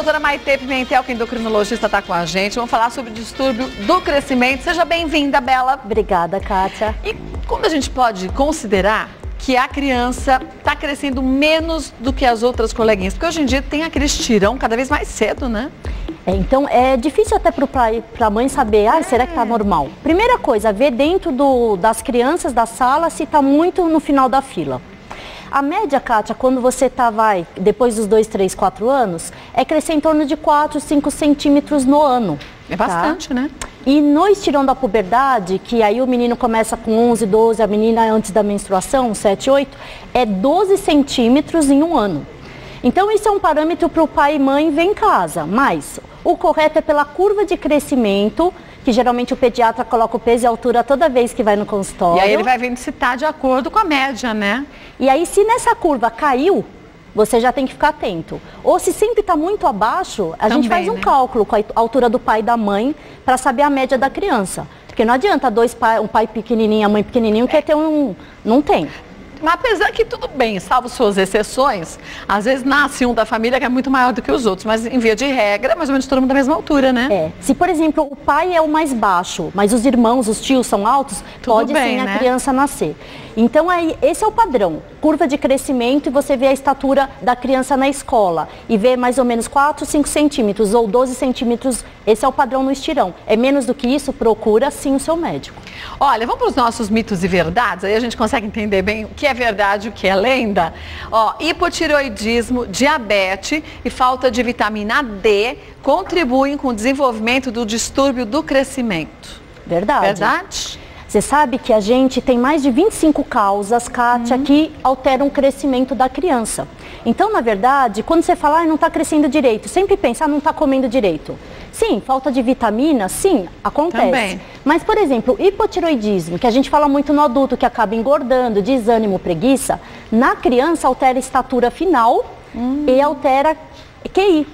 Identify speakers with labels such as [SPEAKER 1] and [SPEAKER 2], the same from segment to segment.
[SPEAKER 1] doutora Maitê Pimentel, que é endocrinologista, está com a gente. Vamos falar sobre o distúrbio do crescimento. Seja bem-vinda, Bela.
[SPEAKER 2] Obrigada, Kátia.
[SPEAKER 1] E como a gente pode considerar que a criança está crescendo menos do que as outras coleguinhas? Porque hoje em dia tem aqueles tirão cada vez mais cedo, né?
[SPEAKER 2] Então é difícil até para o pai, para a mãe saber, será que está normal? Primeira coisa, ver dentro das crianças da sala se está muito no final da fila. A média, Kátia, quando você depois dos 2, 3, 4 anos, é crescer em torno de 4, 5 centímetros no ano.
[SPEAKER 1] É bastante, né?
[SPEAKER 2] E no estirão da puberdade, que aí o menino começa com 11, 12, a menina antes da menstruação, 7, 8, é 12 centímetros em um ano. Então, isso é um parâmetro para o pai e mãe ver em casa, mas o correto é pela curva de crescimento, que geralmente o pediatra coloca o peso e a altura toda vez que vai no consultório.
[SPEAKER 1] E aí ele vai vendo se está de acordo com a média, né?
[SPEAKER 2] E aí, se nessa curva caiu, você já tem que ficar atento. Ou se sempre está muito abaixo, a gente faz um cálculo com a altura do pai e da mãe para saber a média da criança. Porque não adianta um pai pequenininho, a mãe pequenininho, quer ter não tem.
[SPEAKER 1] Mas apesar que tudo bem, salvo suas exceções, às vezes nasce um da família que é muito maior do que os outros, mas em via de regra, mais ou menos todo mundo da mesma altura, né?
[SPEAKER 2] Se, por exemplo, o pai é o mais baixo, mas os irmãos, os tios são altos, pode sim a criança nascer. Então, esse é o padrão, curva de crescimento, e você vê a estatura da criança na escola e vê mais ou menos 4, 5 centímetros ou 12 centímetros, esse é o padrão no estirão. É menos do que isso, procura sim o seu médico.
[SPEAKER 1] Olha, vamos para os nossos mitos e verdades, aí a gente consegue entender bem o que é verdade e o que é lenda. Hipotireoidismo, diabetes e falta de vitamina D contribuem com o desenvolvimento do distúrbio do crescimento.
[SPEAKER 2] Verdade.
[SPEAKER 1] Verdade?
[SPEAKER 2] Você sabe que a gente tem mais de 25 causas, Kátia, que alteram o crescimento da criança. Então, na verdade, quando você fala, não está crescendo direito, sempre pensa, não está comendo direito. Sim, falta de vitamina, sim, acontece.
[SPEAKER 1] Também.
[SPEAKER 2] Mas, por exemplo, hipotireoidismo, que a gente fala muito no adulto, que acaba engordando, desânimo, preguiça, na criança altera a estatura final e altera QI.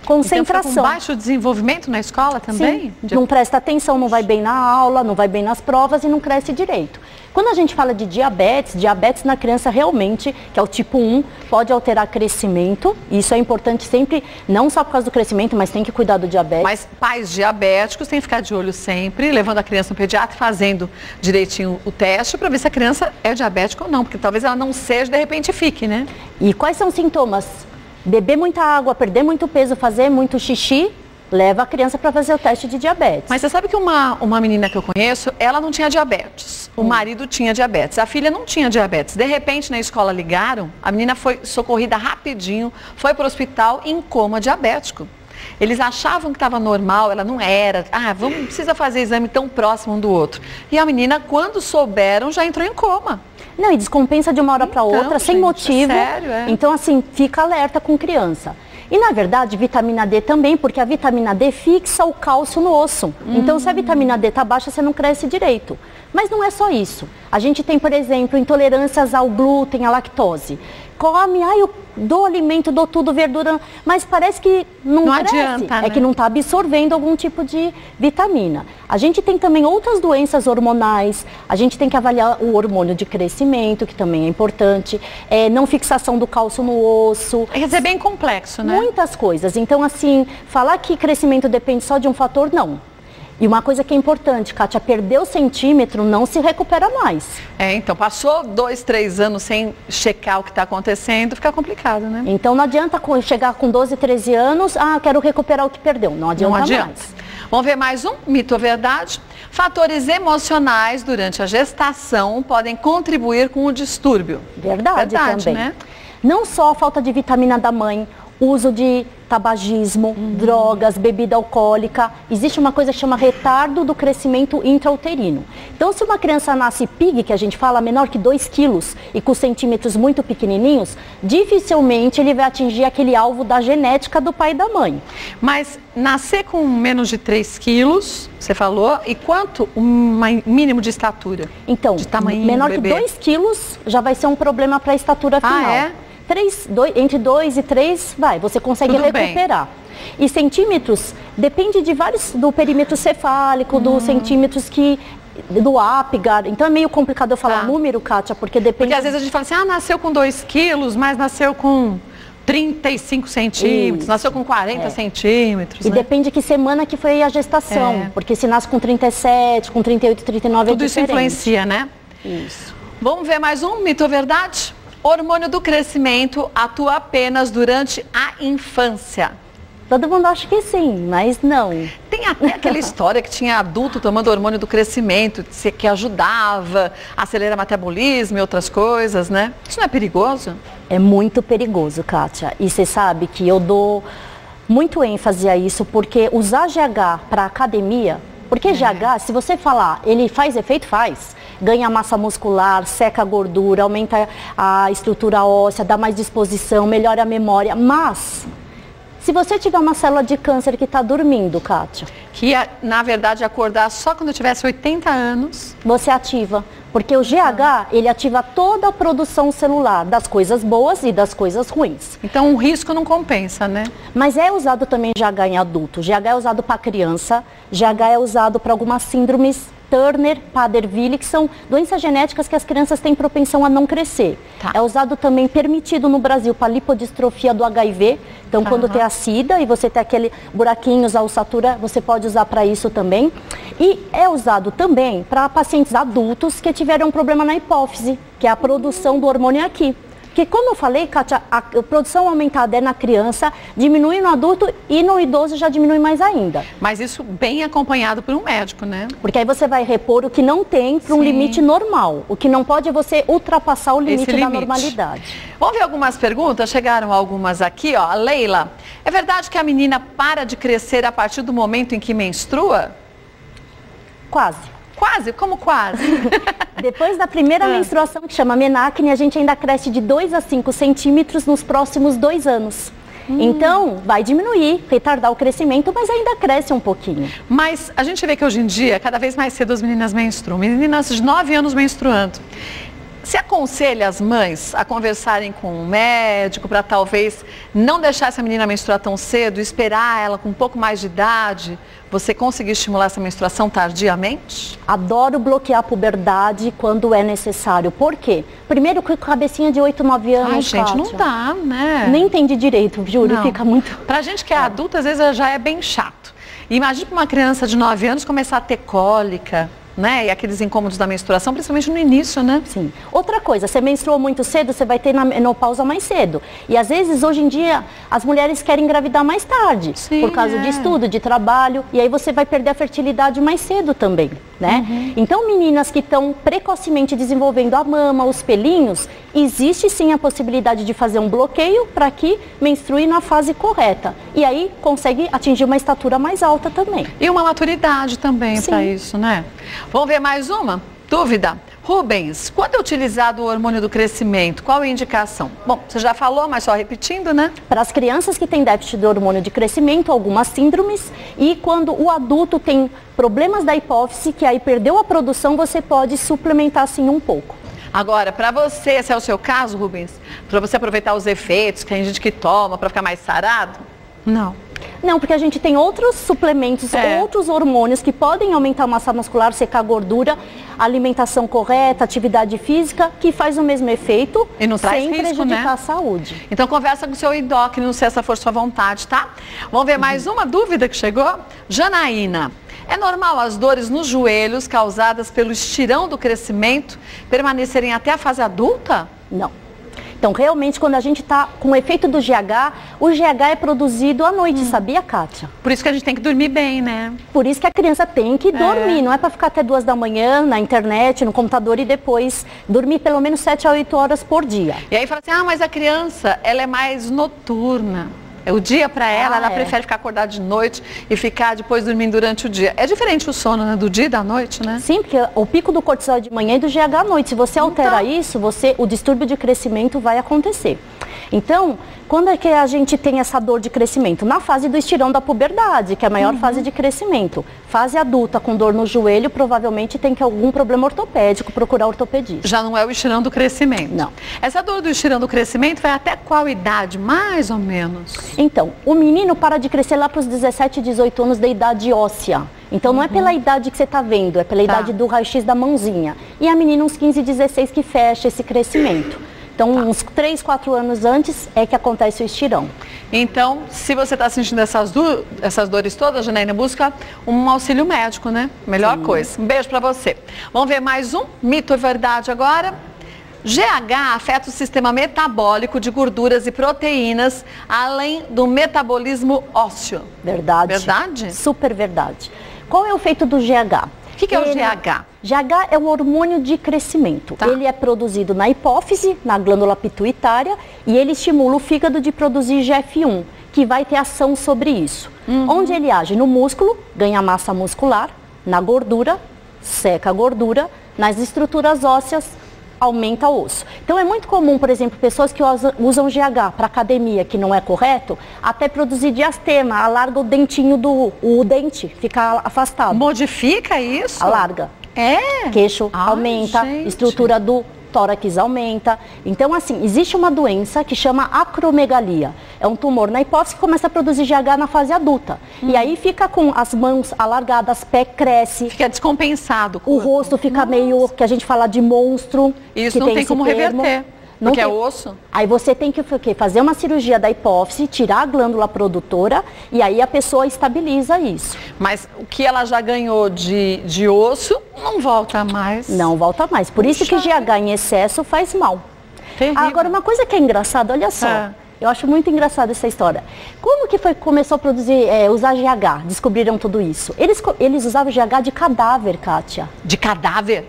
[SPEAKER 2] Concentração.
[SPEAKER 1] Então, com baixo desenvolvimento na escola também?
[SPEAKER 2] Sim, não presta atenção, não vai bem na aula, não vai bem nas provas e não cresce direito. Quando a gente fala de diabetes na criança realmente, que é o tipo 1, pode alterar crescimento. Isso é importante sempre, não só por causa do crescimento, mas tem que cuidar do diabetes.
[SPEAKER 1] Mas pais diabéticos têm que ficar de olho sempre, levando a criança no pediatra e fazendo direitinho o teste para ver se a criança é diabética ou não, porque talvez ela não seja, de repente fique, né?
[SPEAKER 2] E quais são os sintomas? Beber muita água, perder muito peso, fazer muito xixi, leva a criança para fazer o teste de diabetes.
[SPEAKER 1] Mas você sabe que uma menina que eu conheço, ela não tinha diabetes. O marido tinha diabetes. A filha não tinha diabetes. De repente, na escola ligaram, a menina foi socorrida rapidinho, foi para o hospital em coma diabético. Eles achavam que estava normal, ela não era. Não precisa fazer exame tão próximo um do outro. E a menina, quando souberam, já entrou em coma.
[SPEAKER 2] Não, e descompensa de uma hora para outra, sem motivo.
[SPEAKER 1] Sério,
[SPEAKER 2] Então, assim, fica alerta com criança. E, na verdade, vitamina D também, porque a vitamina D fixa o cálcio no osso. Então, se a vitamina D está baixa, você não cresce direito. Mas não é só isso. A gente tem, por exemplo, intolerâncias ao glúten, à lactose. Come, eu dou alimento, dou tudo, verdura, mas parece que não cresce.
[SPEAKER 1] Adianta, né?
[SPEAKER 2] É que não está absorvendo algum tipo de vitamina. A gente tem também outras doenças hormonais, a gente tem que avaliar o hormônio de crescimento, que também é importante, não fixação do cálcio no osso.
[SPEAKER 1] Quer dizer, bem complexo, né?
[SPEAKER 2] Muitas coisas. Então, assim, falar que crescimento depende só de um fator, não. E uma coisa que é importante, Kátia, perdeu centímetro, não se recupera mais.
[SPEAKER 1] Então, passou 2, 3 anos sem checar o que está acontecendo, fica complicado, né?
[SPEAKER 2] Então, não adianta chegar com 12, 13 anos, quero recuperar o que perdeu. Não adianta mais.
[SPEAKER 1] Vamos ver mais um mito ou verdade? Fatores emocionais durante a gestação podem contribuir com o distúrbio.
[SPEAKER 2] Verdade também.
[SPEAKER 1] Né?
[SPEAKER 2] Não só a falta de vitamina da mãe, uso de tabagismo, drogas, bebida alcoólica. Existe uma coisa que chama retardo do crescimento intrauterino. Então, se uma criança nasce pig, que a gente fala, menor que 2 quilos e com centímetros muito pequenininhos, dificilmente ele vai atingir aquele alvo da genética do pai e da mãe.
[SPEAKER 1] Mas nascer com menos de 3 quilos, você falou, e quanto o mínimo de estatura?
[SPEAKER 2] Então,
[SPEAKER 1] de tamanho
[SPEAKER 2] menor
[SPEAKER 1] do
[SPEAKER 2] que
[SPEAKER 1] bebê?
[SPEAKER 2] 2 quilos já vai ser um problema para a estatura final. Entre 2 e 3, você consegue recuperar. E centímetros, depende de do perímetro cefálico, dos centímetros do Apgar. Então é meio complicado eu falar número, Kátia, porque depende...
[SPEAKER 1] Porque às vezes a gente fala assim, nasceu com 2 quilos, mas nasceu com 35 centímetros,
[SPEAKER 2] Isso.
[SPEAKER 1] nasceu com 40 centímetros.
[SPEAKER 2] E
[SPEAKER 1] né?
[SPEAKER 2] depende que semana que foi a gestação, porque se nasce com 37, com 38, 39
[SPEAKER 1] Tudo
[SPEAKER 2] é
[SPEAKER 1] isso
[SPEAKER 2] diferente.
[SPEAKER 1] influencia, né?
[SPEAKER 2] Isso.
[SPEAKER 1] Vamos ver mais um mito ou verdade? O hormônio do crescimento atua apenas durante a infância.
[SPEAKER 2] Todo mundo acha que sim, mas não.
[SPEAKER 1] Tem até aquela história que tinha adulto tomando hormônio do crescimento, que ajudava, acelera o metabolismo e outras coisas, né? Isso não é perigoso?
[SPEAKER 2] É muito perigoso, Kátia. E você sabe que eu dou muito ênfase a isso, porque usar GH para academia, porque GH, se você falar, ele faz efeito? Faz. Ganha massa muscular, seca a gordura, aumenta a estrutura óssea, dá mais disposição, melhora a memória, mas... Se você tiver uma célula de câncer que está dormindo, Kátia,
[SPEAKER 1] Que ia, na verdade, acordar só quando eu tivesse 80 anos.
[SPEAKER 2] você ativa. Porque o GH, ele ativa toda a produção celular, das coisas boas e das coisas ruins.
[SPEAKER 1] Então o risco não compensa, né?
[SPEAKER 2] Mas é usado também GH em adulto. GH é usado para criança, GH é usado para algumas síndromes Turner, Prader-Willi, que são doenças genéticas que as crianças têm propensão a não crescer.
[SPEAKER 1] Tá.
[SPEAKER 2] É usado também, permitido no Brasil, para lipodistrofia do HIV. Então, quando tem a SIDA e você tem aquele buraquinhos, a ossatura, você pode usar para isso também. E é usado também para pacientes adultos que tiveram um problema na hipófise, que é a produção do hormônio aqui. Porque, como eu falei, Kátia, a produção aumentada é na criança, diminui no adulto e no idoso já diminui mais ainda.
[SPEAKER 1] Mas isso bem acompanhado por um médico, né?
[SPEAKER 2] Porque aí você vai repor o que não tem para um limite normal. O que não pode é você ultrapassar o limite da normalidade.
[SPEAKER 1] Vamos ver algumas perguntas? Chegaram algumas aqui, ó. A Leila, é verdade que a menina para de crescer a partir do momento em que menstrua?
[SPEAKER 2] Quase.
[SPEAKER 1] Quase? Como quase?
[SPEAKER 2] Depois da primeira menstruação, que chama menacne, a gente ainda cresce de 2 a 5 centímetros nos próximos 2 anos. Então, vai diminuir, retardar o crescimento, mas ainda cresce um pouquinho.
[SPEAKER 1] Mas a gente vê que hoje em dia, cada vez mais cedo as meninas menstruam. Meninas de 9 anos menstruando. Se aconselha as mães a conversarem com um médico para talvez não deixar essa menina menstruar tão cedo, esperar ela com um pouco mais de idade, você conseguir estimular essa menstruação tardiamente?
[SPEAKER 2] Adoro bloquear a puberdade quando é necessário. Por quê? Primeiro, com cabecinha de 8, 9 anos,
[SPEAKER 1] Ai, gente,
[SPEAKER 2] Kátia,
[SPEAKER 1] não dá, né?
[SPEAKER 2] nem entende direito, juro,
[SPEAKER 1] Não.
[SPEAKER 2] fica muito...
[SPEAKER 1] Pra gente que é adulta, às vezes já é bem chato. Imagina para uma criança de 9 anos começar a ter cólica, né? E aqueles incômodos da menstruação, principalmente no início, né?
[SPEAKER 2] Sim. Outra coisa, você menstruou muito cedo, você vai ter na menopausa mais cedo. E às vezes, hoje em dia, as mulheres querem engravidar mais tarde.
[SPEAKER 1] Sim,
[SPEAKER 2] por causa de estudo, de trabalho. E aí você vai perder a fertilidade mais cedo também, né? Então, meninas que estão precocemente desenvolvendo a mama, os pelinhos, existe sim a possibilidade de fazer um bloqueio para que menstrue na fase correta. E aí, consegue atingir uma estatura mais alta também.
[SPEAKER 1] E uma maturidade também
[SPEAKER 2] Sim.
[SPEAKER 1] para isso, né? Vamos ver mais uma? Dúvida? Rubens, quando é utilizado o hormônio do crescimento, qual é a indicação? Bom, você já falou, mas só repetindo, né?
[SPEAKER 2] Para as crianças que têm déficit de hormônio de crescimento, algumas síndromes, e quando o adulto tem problemas da hipófise, que aí perdeu a produção, você pode suplementar sim um pouco.
[SPEAKER 1] Agora, para você, esse é o seu caso, Rubens? Para você aproveitar os efeitos, que tem gente que toma para ficar mais sarado? Não.
[SPEAKER 2] Não, porque a gente tem outros suplementos, outros hormônios que podem aumentar a massa muscular, secar a gordura, alimentação correta, atividade física, que faz o mesmo efeito
[SPEAKER 1] E não traz
[SPEAKER 2] sem
[SPEAKER 1] risco,
[SPEAKER 2] prejudicar
[SPEAKER 1] né?
[SPEAKER 2] a saúde.
[SPEAKER 1] Então conversa com o seu endócrino, se essa for sua vontade, tá? Vamos ver mais uma dúvida que chegou? Janaína, é normal as dores nos joelhos causadas pelo estirão do crescimento permanecerem até a fase adulta?
[SPEAKER 2] Não. Então, realmente, quando a gente está com o efeito do GH, o GH é produzido à noite, sabia, Kátia?
[SPEAKER 1] Por isso que a gente tem que dormir bem, né?
[SPEAKER 2] Por isso que a criança tem que dormir, não é para ficar até 2 da manhã na internet, no computador e depois dormir pelo menos 7 a 8 horas por dia.
[SPEAKER 1] E aí fala assim, mas a criança, ela é mais noturna. É o dia para ela, ela prefere ficar acordada de noite e ficar depois dormindo durante o dia. É diferente o sono, né? Do dia e da noite, né?
[SPEAKER 2] Sim, porque o pico do cortisol é de manhã e do GH à noite. Se você altera isso, o distúrbio de crescimento vai acontecer. Então, quando é que a gente tem essa dor de crescimento? Na fase do estirão da puberdade, que é a maior fase de crescimento. Fase adulta com dor no joelho, provavelmente tem que algum problema ortopédico, procurar ortopedista.
[SPEAKER 1] Já não é o estirão do crescimento.
[SPEAKER 2] Não.
[SPEAKER 1] Essa dor do estirão do crescimento vai até qual idade, mais ou menos?
[SPEAKER 2] Então, o menino para de crescer lá para os 17, 18 anos da idade óssea. Então, não é pela idade que você está vendo, é pela idade do raio-x da mãozinha. E a menina uns 15, 16 que fecha esse crescimento. Então, uns 3, 4 anos antes é que acontece o estirão.
[SPEAKER 1] Então, se você está sentindo essas dores todas, Janaína, busca um auxílio médico, né? Melhor coisa. Um beijo para você. Vamos ver mais um mito ou verdade agora? GH afeta o sistema metabólico de gorduras e proteínas, além do metabolismo ósseo.
[SPEAKER 2] Verdade.
[SPEAKER 1] Verdade?
[SPEAKER 2] Super verdade. Qual é o efeito do GH?
[SPEAKER 1] O que é o GH?
[SPEAKER 2] GH é um hormônio de crescimento.
[SPEAKER 1] Tá.
[SPEAKER 2] Ele é produzido na hipófise, na glândula pituitária, e ele estimula o fígado de produzir GF1, que vai ter ação sobre isso. Onde ele age? No músculo, ganha massa muscular, na gordura, seca a gordura, nas estruturas ósseas, aumenta o osso. Então é muito comum, por exemplo, pessoas que usam GH para academia, que não é correto, até produzir diastema, alarga o dentinho o dente, fica afastado.
[SPEAKER 1] Modifica isso?
[SPEAKER 2] Alarga.
[SPEAKER 1] É?
[SPEAKER 2] Queixo aumenta,
[SPEAKER 1] gente.
[SPEAKER 2] estrutura do tórax aumenta. Então, assim, existe uma doença que chama acromegalia. É um tumor na hipófise que começa a produzir GH na fase adulta. E aí fica com as mãos alargadas, pé cresce.
[SPEAKER 1] Fica descompensado.
[SPEAKER 2] O rosto fica meio, que a gente fala de monstro.
[SPEAKER 1] Isso
[SPEAKER 2] que
[SPEAKER 1] não tem
[SPEAKER 2] esse
[SPEAKER 1] como
[SPEAKER 2] termo.
[SPEAKER 1] reverter.
[SPEAKER 2] Não
[SPEAKER 1] Porque é
[SPEAKER 2] tem.
[SPEAKER 1] osso.
[SPEAKER 2] Aí você tem que fazer uma cirurgia da hipófise, tirar a glândula produtora e aí a pessoa estabiliza isso.
[SPEAKER 1] Mas o que ela já ganhou de osso, não volta mais.
[SPEAKER 2] Não volta mais. Por isso que GH em excesso faz mal.
[SPEAKER 1] Terrível.
[SPEAKER 2] Agora, uma coisa que é engraçada, olha só. Eu acho muito engraçada essa história. Como que começou a produzir, usar GH? Descobriram tudo isso. Eles usavam GH de cadáver, Kátia.
[SPEAKER 1] De cadáver?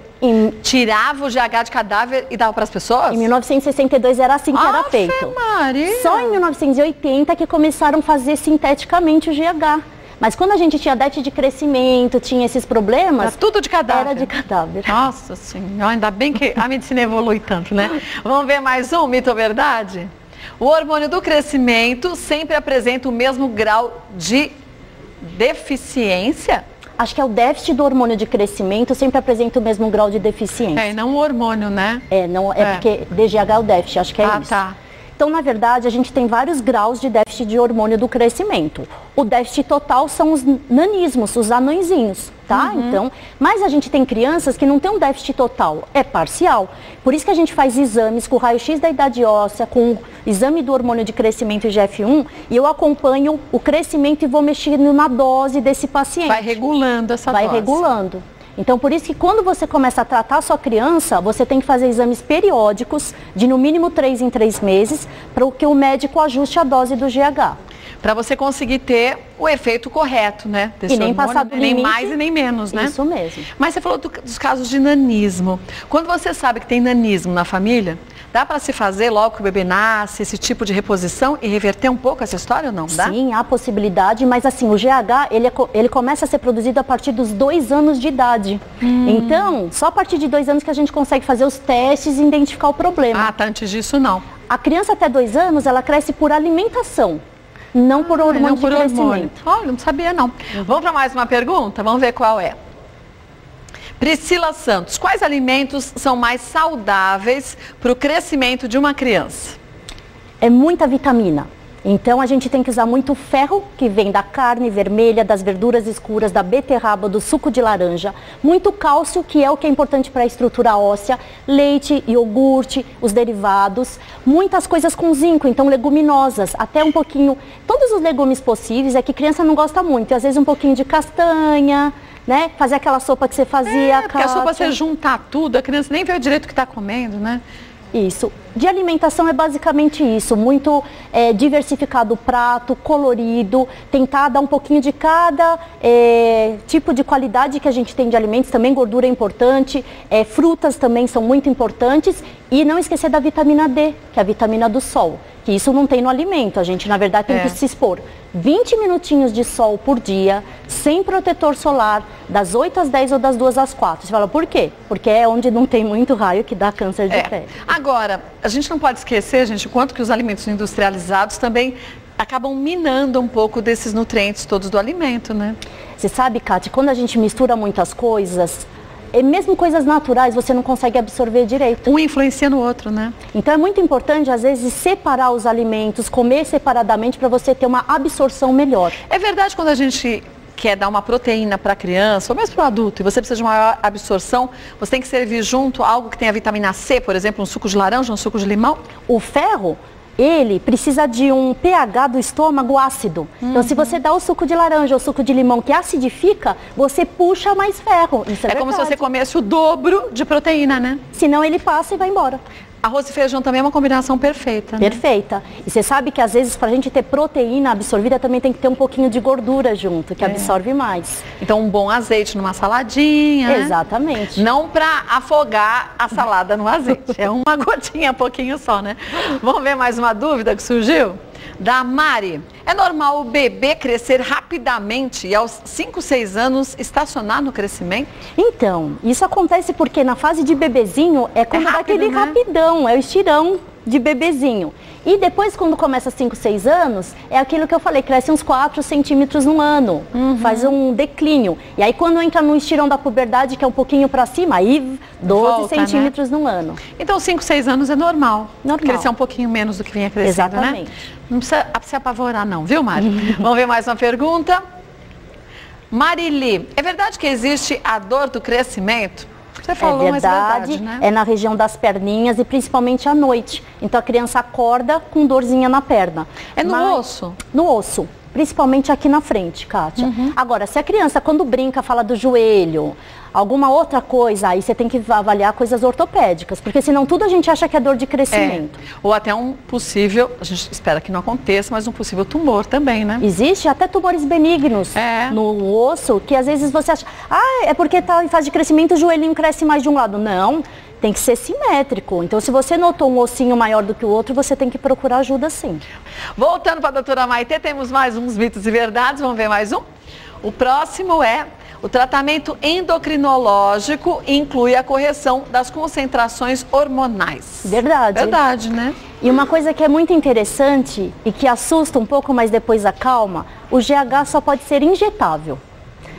[SPEAKER 1] Tirava o GH de cadáver e dava para as pessoas?
[SPEAKER 2] Em 1962 era assim que era feito.
[SPEAKER 1] Maria.
[SPEAKER 2] Só em 1980 que começaram a fazer sinteticamente o GH. Mas quando a gente tinha déficit de crescimento, tinha esses problemas...
[SPEAKER 1] Era tudo de cadáver.
[SPEAKER 2] Era de cadáver.
[SPEAKER 1] Nossa senhora, ainda bem que a medicina evolui tanto, né? Vamos ver mais um, mito ou verdade? O hormônio do crescimento sempre apresenta o mesmo grau de deficiência?
[SPEAKER 2] Acho que é o déficit do hormônio de crescimento sempre apresenta o mesmo grau de deficiência.
[SPEAKER 1] É, e não o hormônio, né?
[SPEAKER 2] Porque DGH é o déficit, acho que é isso.
[SPEAKER 1] Tá.
[SPEAKER 2] Então, na verdade, a gente tem vários graus de déficit de hormônio do crescimento. O déficit total são os nanismos, os anõezinhos, tá? Então, mas a gente tem crianças que não tem um déficit total, é parcial. Por isso que a gente faz exames com raio-x da idade óssea, com o exame do hormônio de crescimento IGF-1, e eu acompanho o crescimento e vou mexendo na dose desse paciente.
[SPEAKER 1] Vai regulando essa dose.
[SPEAKER 2] Vai regulando. Então, por isso que quando você começa a tratar a sua criança, você tem que fazer exames periódicos, de no mínimo 3 em 3 meses, para que o médico ajuste a dose do GH.
[SPEAKER 1] Para você conseguir ter o efeito correto, né? Desse
[SPEAKER 2] e nem
[SPEAKER 1] hormônio,
[SPEAKER 2] passar do limite.
[SPEAKER 1] Nem mais e nem menos, né?
[SPEAKER 2] Isso mesmo.
[SPEAKER 1] Mas você falou dos casos de nanismo. Quando você sabe que tem nanismo na família, dá para se fazer logo que o bebê nasce, esse tipo de reposição e reverter um pouco essa história ou não? Dá?
[SPEAKER 2] Sim, há possibilidade, mas assim, o GH, ele começa a ser produzido a partir dos 2 anos de idade. Então, só a partir de 2 anos que a gente consegue fazer os testes e identificar o problema.
[SPEAKER 1] Ah, tá, antes disso não.
[SPEAKER 2] A criança até 2 anos, ela cresce por alimentação. Não por hormônio
[SPEAKER 1] não por
[SPEAKER 2] de crescimento.
[SPEAKER 1] hormônio. Olha, não sabia não. Vamos para mais uma pergunta? Vamos ver qual é. Priscila Santos, quais alimentos são mais saudáveis para o crescimento de uma criança?
[SPEAKER 2] É muita vitamina. Então a gente tem que usar muito ferro, que vem da carne vermelha, das verduras escuras, da beterraba, do suco de laranja. Muito cálcio, que é o que é importante para a estrutura óssea. Leite, iogurte, os derivados. Muitas coisas com zinco, então leguminosas. Até um pouquinho, todos os legumes possíveis, é que criança não gosta muito. E às vezes um pouquinho de castanha, né? Fazer aquela sopa que você fazia.
[SPEAKER 1] Porque a sopa você juntar tudo, a criança nem vê o direito que está comendo, né?
[SPEAKER 2] Isso. De alimentação é basicamente isso, muito diversificado o prato, colorido, tentar dar um pouquinho de cada tipo de qualidade que a gente tem de alimentos, também gordura é importante, frutas também são muito importantes e não esquecer da vitamina D, que é a vitamina do sol, que isso não tem no alimento, a gente na verdade tem que se expor 20 minutinhos de sol por dia, sem protetor solar, das 8 às 10 ou das 2 às 4. Você fala, por quê? Porque é onde não tem muito raio que dá câncer de pele.
[SPEAKER 1] Agora, a gente não pode esquecer, gente, o quanto que os alimentos industrializados também acabam minando um pouco desses nutrientes todos do alimento, né?
[SPEAKER 2] Você sabe, Kátia, quando a gente mistura muitas coisas, mesmo coisas naturais, você não consegue absorver direito.
[SPEAKER 1] Um influencia no outro, né?
[SPEAKER 2] Então é muito importante, às vezes, separar os alimentos, comer separadamente para você ter uma absorção melhor.
[SPEAKER 1] É verdade quando a gente quer dar uma proteína para a criança, ou mesmo para o adulto, e você precisa de maior absorção, você tem que servir junto algo que tenha vitamina C, por exemplo, um suco de laranja, um suco de limão?
[SPEAKER 2] O ferro, ele precisa de um pH do estômago ácido. Então, se você dá o suco de laranja ou suco de limão que acidifica, você puxa mais ferro. Isso é
[SPEAKER 1] como se
[SPEAKER 2] verdade.
[SPEAKER 1] você comesse o dobro de proteína, né?
[SPEAKER 2] Senão ele passa e vai embora.
[SPEAKER 1] Arroz e feijão também é uma combinação perfeita, né?
[SPEAKER 2] Perfeita. E você sabe que às vezes para a gente ter proteína absorvida também tem que ter um pouquinho de gordura junto, que absorve mais.
[SPEAKER 1] Então um bom azeite numa saladinha, né?
[SPEAKER 2] Exatamente.
[SPEAKER 1] Não para afogar a salada no azeite, é uma gotinha, pouquinho só, né? Vamos ver mais uma dúvida que surgiu? Da Mari. É normal o bebê crescer rapidamente e aos 5, 6 anos estacionar no crescimento?
[SPEAKER 2] Então, isso acontece porque na fase de bebezinho é quando dá aquele
[SPEAKER 1] né?
[SPEAKER 2] rapidão, é o estirão de bebezinho. E depois, quando começa 5, 6 anos, é aquilo que eu falei, cresce uns 4 centímetros no ano, faz um declínio. E aí, quando entra no estirão da puberdade, que é um pouquinho para cima, aí 12
[SPEAKER 1] volta,
[SPEAKER 2] centímetros no ano.
[SPEAKER 1] Então, 5, 6 anos é normal.
[SPEAKER 2] Normal.
[SPEAKER 1] Crescer um pouquinho menos do que vinha crescendo,
[SPEAKER 2] Exatamente.
[SPEAKER 1] né? Não precisa se apavorar não, viu, Mari? Vamos ver mais uma pergunta. Marili, é verdade que existe a dor do crescimento? Você falou, mas é verdade, né?
[SPEAKER 2] É na região das perninhas e principalmente à noite. Então a criança acorda com dorzinha na perna.
[SPEAKER 1] É no osso?
[SPEAKER 2] No osso. Principalmente aqui na frente, Kátia. Agora, se a criança, quando brinca, fala do joelho, alguma outra coisa, aí você tem que avaliar coisas ortopédicas, porque senão tudo a gente acha que é dor de crescimento.
[SPEAKER 1] Ou até um possível, a gente espera que não aconteça, mas um possível tumor também, né?
[SPEAKER 2] Existe até tumores benignos no osso, que às vezes você acha, é porque está em fase de crescimento, o joelhinho cresce mais de um lado. Não, tem que ser simétrico. Então, se você notou um ossinho maior do que o outro, você tem que procurar ajuda sim.
[SPEAKER 1] Voltando para a doutora Maitê, temos mais uns mitos e verdades, vamos ver mais um? O próximo é: o tratamento endocrinológico inclui a correção das concentrações hormonais.
[SPEAKER 2] Verdade.
[SPEAKER 1] Verdade, né?
[SPEAKER 2] E uma coisa que é muito interessante e que assusta um pouco, mas depois acalma, o GH só pode ser injetável.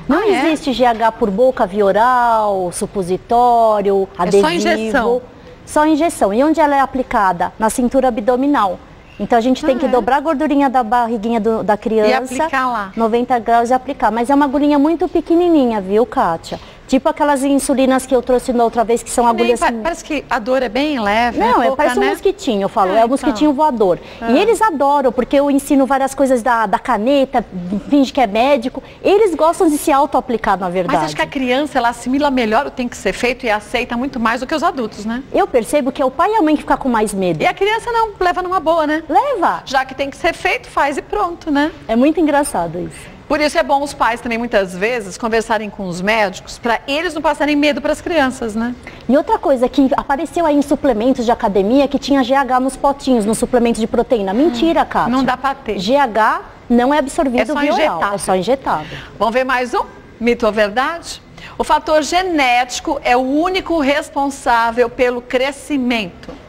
[SPEAKER 2] Não existe GH por boca, via oral, supositório, adesivo.
[SPEAKER 1] É só injeção?
[SPEAKER 2] Só injeção. E onde ela é aplicada? Na cintura abdominal. Então a gente tem que dobrar a gordurinha da barriguinha da criança.
[SPEAKER 1] E aplicar lá.
[SPEAKER 2] 90 graus e aplicar. Mas é uma agulhinha muito pequenininha, viu, Kátia? Tipo aquelas insulinas que eu trouxe na outra vez, que são agulhas...
[SPEAKER 1] Parece que a dor é bem leve.
[SPEAKER 2] Não,
[SPEAKER 1] pouca,
[SPEAKER 2] parece um mosquitinho, eu falo, é um mosquitinho voador. E eles adoram, porque eu ensino várias coisas da caneta, finge que é médico. Eles gostam de se auto-aplicar, na verdade.
[SPEAKER 1] Mas acho que a criança, ela assimila melhor o que tem que ser feito e aceita muito mais do que os adultos, né?
[SPEAKER 2] Eu percebo que é o pai e a mãe que ficam com mais medo.
[SPEAKER 1] E a criança não, leva numa boa, né?
[SPEAKER 2] Leva!
[SPEAKER 1] Já que tem que ser feito, faz e pronto, né?
[SPEAKER 2] É muito engraçado isso.
[SPEAKER 1] Por isso é bom os pais também, muitas vezes, conversarem com os médicos, para eles não passarem medo para as crianças, né?
[SPEAKER 2] E outra coisa que apareceu aí em suplementos de academia, que tinha GH nos potinhos, nos suplementos de proteína. Mentira, Kátia.
[SPEAKER 1] Não dá para ter.
[SPEAKER 2] GH não é absorvido via oral, é só injetável.
[SPEAKER 1] Vamos ver mais um? Mito ou verdade? O fator genético é o único responsável pelo crescimento.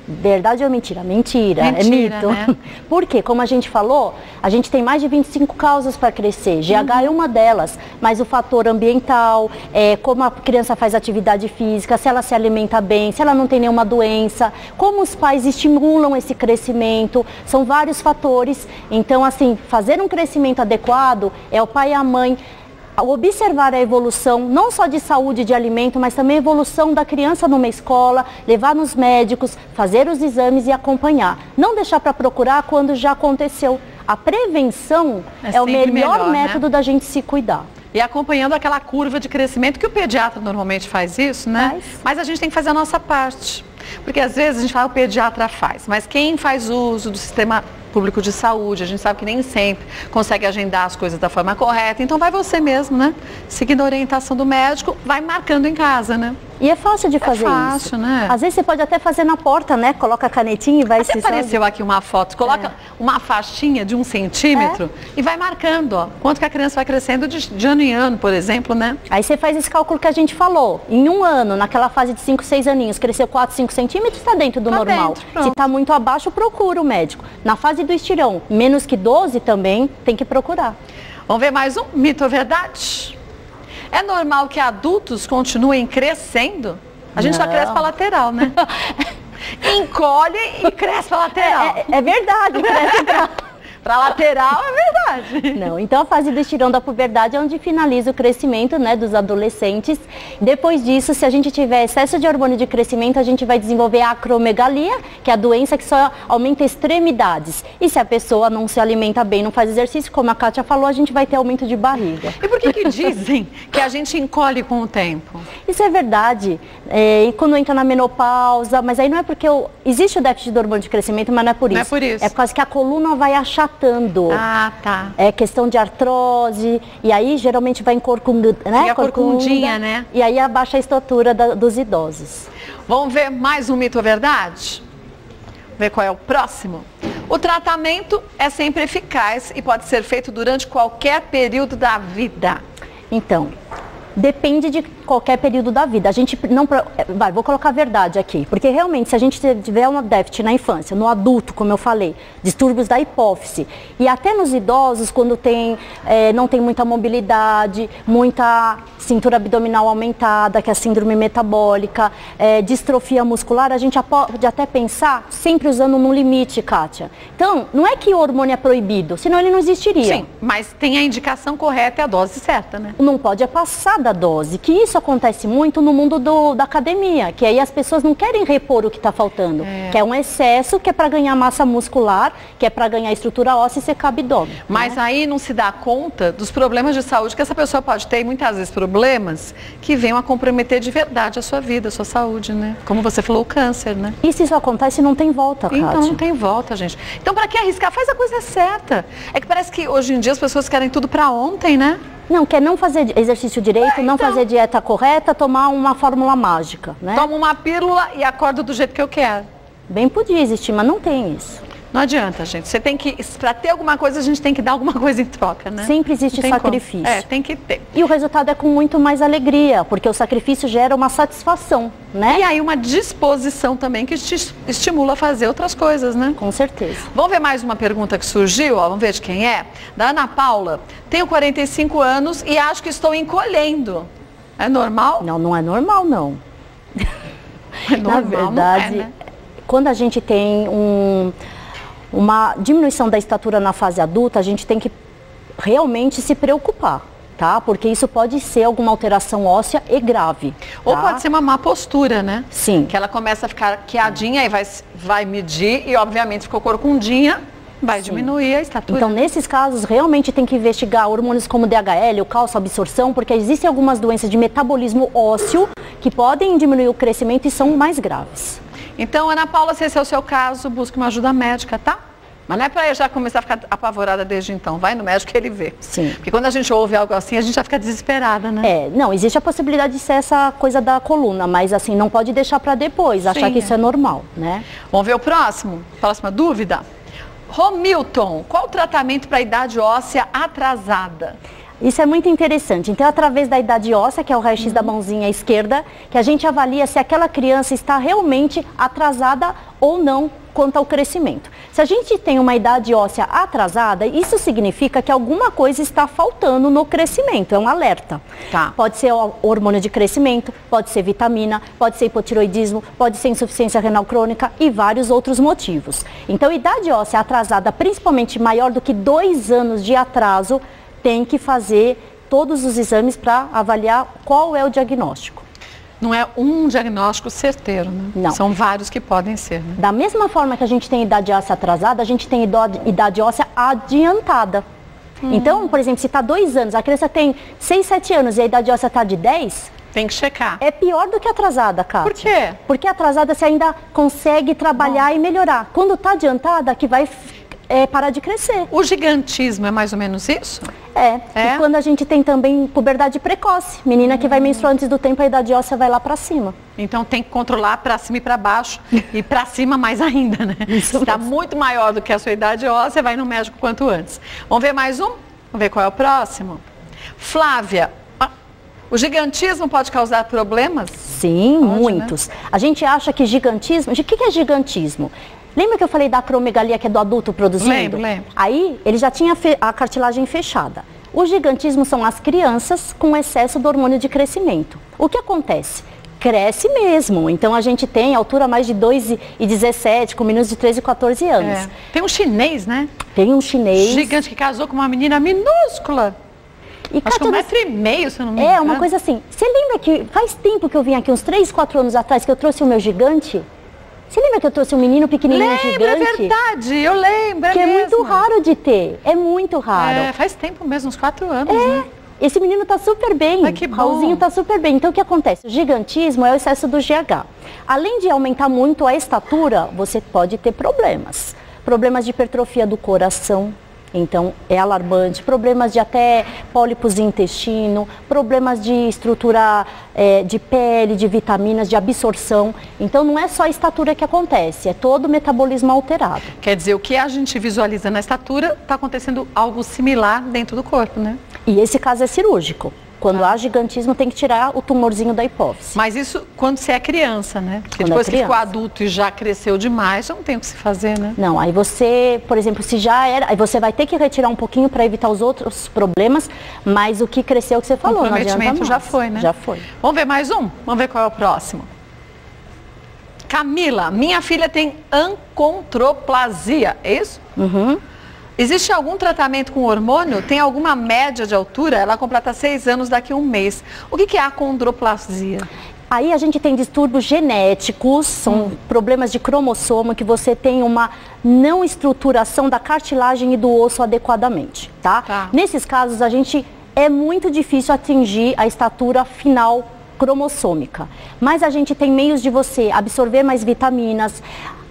[SPEAKER 2] Verdade ou mentira? Mentira, é
[SPEAKER 1] Mentira,
[SPEAKER 2] mito.
[SPEAKER 1] né?
[SPEAKER 2] Porque, como a gente falou, a gente tem mais de 25 causas para crescer. GH é uma delas, mas o fator ambiental, como a criança faz atividade física, se ela se alimenta bem, se ela não tem nenhuma doença, como os pais estimulam esse crescimento, são vários fatores. Então, assim, fazer um crescimento adequado é o pai e a mãe observar a evolução, não só de saúde de alimento, mas também a evolução da criança numa escola, levar nos médicos, fazer os exames e acompanhar. Não deixar para procurar quando já aconteceu. A prevenção é o melhor método da gente se cuidar.
[SPEAKER 1] E acompanhando aquela curva de crescimento, que o pediatra normalmente faz isso, né? Mas a gente tem que fazer a nossa parte. Porque às vezes a gente fala que o pediatra faz, mas quem faz uso do sistema público de saúde, a gente sabe que nem sempre consegue agendar as coisas da forma correta, então vai você mesmo, né? Seguindo a orientação do médico, vai marcando em casa, né?
[SPEAKER 2] E é fácil de fazer
[SPEAKER 1] fácil, né?
[SPEAKER 2] Às vezes você pode até fazer na porta, né? Coloca a canetinha e vai se...
[SPEAKER 1] Apareceu aqui uma foto, coloca uma faixinha de 1 centímetro e vai marcando, ó, quanto que a criança vai crescendo de ano em ano, por exemplo, né?
[SPEAKER 2] Aí você faz esse cálculo que a gente falou. Em um ano, naquela fase de 5, 6 aninhos, cresceu 4, 5 centímetros, está dentro do normal. Se está muito abaixo, procura o médico. Na fase do estirão, menos que 12 também, tem que procurar.
[SPEAKER 1] Vamos ver mais um mito ou verdade? É normal que adultos continuem crescendo? A gente só cresce para lateral, né? Encolhe e cresce para lateral.
[SPEAKER 2] É verdade, cresce pra...
[SPEAKER 1] Para lateral é verdade.
[SPEAKER 2] Não, então a fase do estirão da puberdade é onde finaliza o crescimento, né, dos adolescentes. Depois disso, se a gente tiver excesso de hormônio de crescimento, a gente vai desenvolver a acromegalia, que é a doença que só aumenta extremidades. E se a pessoa não se alimenta bem, não faz exercício, como a Kátia falou, a gente vai ter aumento de barriga.
[SPEAKER 1] E por que dizem que a gente encolhe com o tempo?
[SPEAKER 2] Isso é verdade. E quando entra na menopausa, mas aí não é porque existe o déficit do hormônio de crescimento, mas não é por isso.
[SPEAKER 1] Não é por isso.
[SPEAKER 2] É por causa que a coluna vai achatando.
[SPEAKER 1] Ah, tá.
[SPEAKER 2] É questão de artrose, e aí geralmente vai encorcunda, né?
[SPEAKER 1] Fica corcundinha, né?
[SPEAKER 2] E aí abaixa a estatura dos idosos.
[SPEAKER 1] Vamos ver mais um mito ou verdade? Vamos ver qual é o próximo. O tratamento é sempre eficaz e pode ser feito durante qualquer período da vida.
[SPEAKER 2] Então, depende de qualquer período da vida. A gente não... vou colocar a verdade aqui. Porque realmente, se a gente tiver um déficit na infância, no adulto, como eu falei, distúrbios da hipófise, e até nos idosos, quando não tem muita mobilidade, muita cintura abdominal aumentada, que é a síndrome metabólica, distrofia muscular, a gente pode até pensar sempre usando no limite, Kátia. Então, não é que o hormônio é proibido, senão ele não existiria.
[SPEAKER 1] Sim, mas tem a indicação correta e a dose certa, né?
[SPEAKER 2] Não pode passar da dose, que isso acontece muito no mundo da academia, que aí as pessoas não querem repor o que está faltando, que é um excesso, que é para ganhar massa muscular, que é para ganhar estrutura óssea e secar abdômen.
[SPEAKER 1] Mas aí não se dá conta dos problemas de saúde que essa pessoa pode ter, e muitas vezes problemas que venham a comprometer de verdade a sua vida, a sua saúde, né? Como você falou, o câncer, né?
[SPEAKER 2] E se isso acontece, não tem volta, Kátia.
[SPEAKER 1] Então não tem volta, gente. Então para que arriscar? Faz a coisa certa. É que parece que hoje em dia as pessoas querem tudo para ontem, né?
[SPEAKER 2] Não, quer não fazer exercício direito, não fazer dieta correta, tomar uma fórmula mágica, né?
[SPEAKER 1] Toma uma pílula e acordo do jeito que eu quero.
[SPEAKER 2] Bem podia existir, mas não tem isso.
[SPEAKER 1] Não adianta, gente. Você tem que, para ter alguma coisa, a gente tem que dar alguma coisa em troca, né?
[SPEAKER 2] Sempre existe sacrifício.
[SPEAKER 1] Como. Tem que ter.
[SPEAKER 2] E o resultado é com muito mais alegria, porque o sacrifício gera uma satisfação, né?
[SPEAKER 1] E aí uma disposição também que te estimula a fazer outras coisas, né?
[SPEAKER 2] Com certeza.
[SPEAKER 1] Vamos ver mais uma pergunta que surgiu, ó, vamos ver de quem é. Da Ana Paula. Tenho 45 anos e acho que estou encolhendo. É normal?
[SPEAKER 2] Não, não é normal, não.
[SPEAKER 1] É normal,
[SPEAKER 2] na verdade,
[SPEAKER 1] não é, né?
[SPEAKER 2] Quando a gente tem uma diminuição da estatura na fase adulta, a gente tem que realmente se preocupar, tá? Porque isso pode ser alguma alteração óssea e grave.
[SPEAKER 1] Ou
[SPEAKER 2] tá?
[SPEAKER 1] pode ser uma má postura, né?
[SPEAKER 2] Sim.
[SPEAKER 1] Que ela começa a ficar quiadinha e vai medir e obviamente ficou corcundinha, vai diminuir a estatura.
[SPEAKER 2] Então, nesses casos, realmente tem que investigar hormônios como DHL, o cálcio, absorção, porque existem algumas doenças de metabolismo ósseo que podem diminuir o crescimento e são mais graves.
[SPEAKER 1] Então, Ana Paula, se esse é o seu caso, busque uma ajuda médica, tá? Mas não é para já começar a ficar apavorada desde então. Vai no médico que ele vê.
[SPEAKER 2] Sim.
[SPEAKER 1] Porque quando a gente ouve algo assim, a gente já fica desesperada, né?
[SPEAKER 2] Não, existe a possibilidade de ser essa coisa da coluna, mas assim, não pode deixar para depois, achar que isso é normal, né?
[SPEAKER 1] Vamos ver o próximo? Próxima dúvida? Romilton, qual o tratamento para a idade óssea atrasada?
[SPEAKER 2] Isso é muito interessante. Então, através da idade óssea, que é o raio-x da mãozinha esquerda, que a gente avalia se aquela criança está realmente atrasada ou não quanto ao crescimento. Se a gente tem uma idade óssea atrasada, isso significa que alguma coisa está faltando no crescimento, é um alerta.
[SPEAKER 1] Tá.
[SPEAKER 2] Pode ser hormônio de crescimento, pode ser vitamina, pode ser hipotiroidismo, pode ser insuficiência renal crônica e vários outros motivos. Então, idade óssea atrasada, principalmente maior do que 2 anos de atraso, tem que fazer todos os exames para avaliar qual é o diagnóstico.
[SPEAKER 1] Não é um diagnóstico certeiro, né?
[SPEAKER 2] Não.
[SPEAKER 1] São vários que podem ser, né?
[SPEAKER 2] Da mesma forma que a gente tem idade óssea atrasada, a gente tem idade óssea adiantada. Então, por exemplo, se está 2 anos, a criança tem 6, 7 anos e a idade óssea está de 10,
[SPEAKER 1] tem que checar.
[SPEAKER 2] É pior do que atrasada, Kátia.
[SPEAKER 1] Por quê?
[SPEAKER 2] Porque atrasada você ainda consegue trabalhar e melhorar. Quando está adiantada, que vai parar de crescer.
[SPEAKER 1] O gigantismo é mais ou menos isso?
[SPEAKER 2] E quando a gente tem também puberdade precoce, menina que vai menstruar antes do tempo, a idade óssea vai lá para cima.
[SPEAKER 1] Então tem que controlar para cima e para baixo e para cima mais ainda, né? Se está muito maior do que a sua idade óssea, vai no médico quanto antes. Vamos ver mais um? Vamos ver qual é o próximo? Flávia, o gigantismo pode causar problemas?
[SPEAKER 2] Sim, pode, muitos. Né? A gente acha que gigantismo... O que é gigantismo? Lembra que eu falei da acromegalia, que é do adulto produzindo?
[SPEAKER 1] Lembro.
[SPEAKER 2] Aí, ele já tinha a cartilagem fechada. O gigantismo são as crianças com excesso do hormônio de crescimento. O que acontece? Cresce mesmo. Então a gente tem altura mais de 2,17 com meninos de 13 e 14 anos.
[SPEAKER 1] É. Tem um chinês, né?
[SPEAKER 2] Tem um chinês.
[SPEAKER 1] Gigante que casou com uma menina minúscula.
[SPEAKER 2] E,
[SPEAKER 1] Acho que 1,5 m, se eu não me engano.
[SPEAKER 2] É, uma coisa assim. Você lembra que faz tempo que eu vim aqui, uns 3, 4 anos atrás, que eu trouxe o meu gigante? Você lembra que eu trouxe um menino pequenininho gigante?
[SPEAKER 1] É verdade, eu lembro.
[SPEAKER 2] Que é muito raro de ter, é muito raro.
[SPEAKER 1] É, faz tempo mesmo, uns 4 anos, né?
[SPEAKER 2] Esse menino tá super bem,
[SPEAKER 1] Ai, que bom.
[SPEAKER 2] Raulzinho tá super bem. Então o que acontece? O gigantismo é o excesso do GH. Além de aumentar muito a estatura, você pode ter problemas. Problemas de hipertrofia do coração. Então, é alarmante, problemas de até pólipos de intestino, problemas de estrutura de pele, de vitaminas, de absorção. Então, não é só a estatura que acontece, é todo o metabolismo alterado.
[SPEAKER 1] Quer dizer, o que a gente visualiza na estatura, está acontecendo algo similar dentro do corpo, né?
[SPEAKER 2] E esse caso é cirúrgico. Quando há gigantismo, tem que tirar o tumorzinho da hipófise.
[SPEAKER 1] Mas isso quando você é criança, né? Porque
[SPEAKER 2] Quando
[SPEAKER 1] depois
[SPEAKER 2] é
[SPEAKER 1] que ficou
[SPEAKER 2] criança.
[SPEAKER 1] adulto e já cresceu demais, já não tem o que se fazer, né?
[SPEAKER 2] Não, aí você, por exemplo, se já era, aí você vai ter que retirar um pouquinho para evitar os outros problemas, mas o que cresceu, o que você falou, não adianta mais.
[SPEAKER 1] Já foi, né?
[SPEAKER 2] Já foi.
[SPEAKER 1] Vamos ver mais um? Vamos ver qual é o próximo. Camila, minha filha tem achondroplasia, é isso?
[SPEAKER 2] Uhum.
[SPEAKER 1] Existe algum tratamento com hormônio? Tem alguma média de altura? Ela completa 6 anos daqui a um mês. O que é achondroplasia?
[SPEAKER 2] Aí a gente tem distúrbios genéticos, são problemas de cromossomo, que você tem uma não estruturação da cartilagem e do osso adequadamente, tá? Nesses casos, é muito difícil atingir a estatura final cromossômica. Mas a gente tem meios de você absorver mais vitaminas,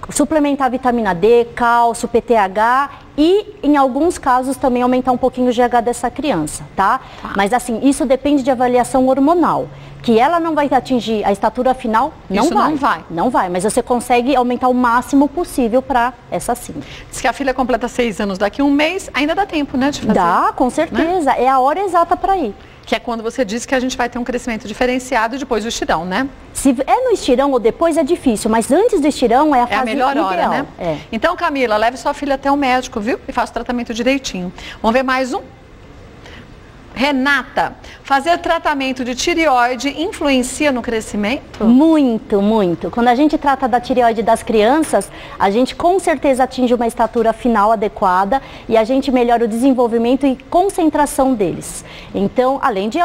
[SPEAKER 2] suplementar vitamina D, cálcio, PTH e, em alguns casos, também aumentar um pouquinho o GH dessa criança, tá? Mas, assim, isso depende de avaliação hormonal. Que ela não vai atingir a estatura final, não vai. Não vai, mas você consegue aumentar o máximo possível para essa sim.
[SPEAKER 1] Diz que a filha completa 6 anos daqui a um mês, ainda dá tempo, né, de fazer?
[SPEAKER 2] Dá, com certeza. Né? É a hora exata para ir.
[SPEAKER 1] Que é quando você diz que a gente vai ter um crescimento diferenciado e depois do estirão, né?
[SPEAKER 2] Se é no estirão ou depois é difícil, mas antes do estirão é a fase
[SPEAKER 1] melhor
[SPEAKER 2] ideal.
[SPEAKER 1] hora, né?
[SPEAKER 2] É.
[SPEAKER 1] Então, Camila, leve sua filha até o médico, viu? E faça o tratamento direitinho. Vamos ver mais um? Renata, fazer tratamento de tireoide influencia no crescimento?
[SPEAKER 2] Muito, muito. Quando a gente trata da tireoide das crianças, a gente com certeza atinge uma estatura final adequada e a gente melhora o desenvolvimento e concentração deles. Então, além de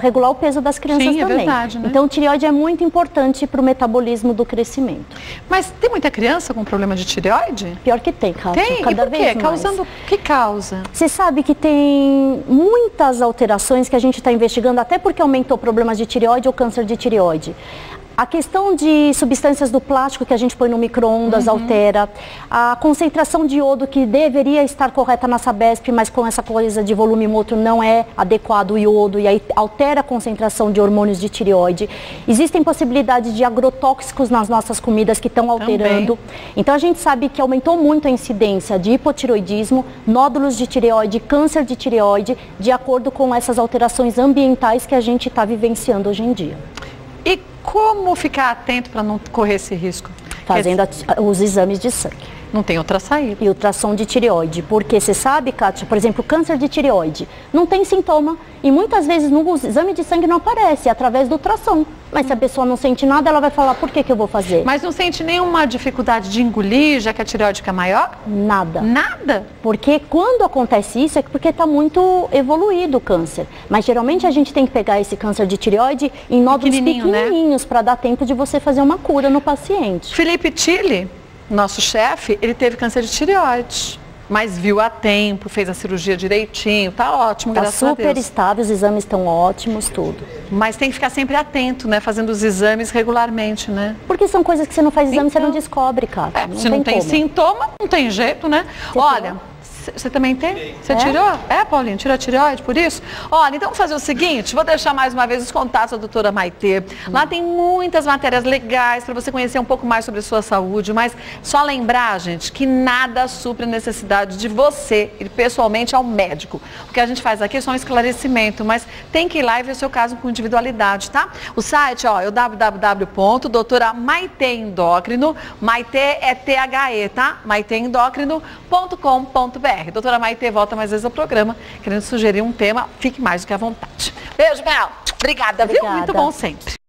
[SPEAKER 2] regular o peso das crianças também.
[SPEAKER 1] É verdade, né?
[SPEAKER 2] Então, tireoide é muito importante para o metabolismo do crescimento.
[SPEAKER 1] Mas tem muita criança com problema de tireoide?
[SPEAKER 2] Pior que tem, Kátia.
[SPEAKER 1] Tem?
[SPEAKER 2] Cada
[SPEAKER 1] e por quê?
[SPEAKER 2] vez mais.
[SPEAKER 1] Causando o que causa?
[SPEAKER 2] Você sabe que tem muitas alterações que a gente está investigando, até porque aumentou problemas de tireoide ou câncer de tireoide. A questão de substâncias do plástico que a gente põe no micro-ondas altera. A concentração de iodo que deveria estar correta na Sabesp, mas com essa coisa de volume motor não é adequado o iodo e aí altera a concentração de hormônios de tireoide. Existem possibilidades de agrotóxicos nas nossas comidas que estão alterando. Então a gente sabe que aumentou muito a incidência de hipotireoidismo, nódulos de tireoide, câncer de tireoide, de acordo com essas alterações ambientais que a gente está vivenciando hoje em dia.
[SPEAKER 1] E como ficar atento para não correr esse risco?
[SPEAKER 2] Fazendo os exames de sangue.
[SPEAKER 1] Não tem outra saída.
[SPEAKER 2] E ultrassom de tireoide, porque você sabe, Kátia, por exemplo, câncer de tireoide não tem sintoma e muitas vezes no exame de sangue não aparece, é através do ultrassom. Mas se a pessoa não sente nada, ela vai falar, por que eu vou fazer?
[SPEAKER 1] Mas não sente nenhuma dificuldade de engolir, já que a tireoide fica maior?
[SPEAKER 2] Nada.
[SPEAKER 1] Nada?
[SPEAKER 2] Porque quando acontece isso é porque está muito evoluído o câncer. Mas geralmente a gente tem que pegar esse câncer de tireoide em nódulos pequenininhos, para dar tempo de você fazer uma cura no paciente.
[SPEAKER 1] Felipe Tille, nosso chefe, ele teve câncer de tireoide, mas viu a tempo, fez a cirurgia direitinho, tá ótimo, graças a Deus.
[SPEAKER 2] Tá super estável, os exames estão ótimos, tudo.
[SPEAKER 1] Mas tem que ficar sempre atento, né, fazendo os exames regularmente, né?
[SPEAKER 2] Porque são coisas que você não faz exame, você não descobre, cara.
[SPEAKER 1] Se não tem sintoma, não tem jeito, né? Olha, você também tem? Você tirou? É, Paulinho, tirou a tireoide por isso? Olha, então vamos fazer o seguinte, vou deixar mais uma vez os contatos da doutora Maitê. Lá tem muitas matérias legais para você conhecer um pouco mais sobre a sua saúde, mas só lembrar, gente, que nada supre a necessidade de você ir pessoalmente ao médico. O que a gente faz aqui é só um esclarecimento, mas tem que ir lá e ver o seu caso com individualidade, tá? O site, ó, é o www.doutoramaiteendócrino, Maitê é THE, tá? maiteendócrino.com.br. Doutora Maitê volta mais vezes ao programa, querendo sugerir um tema, fique mais do que à vontade. Beijo, Mel. Obrigada, viu? Muito bom sempre.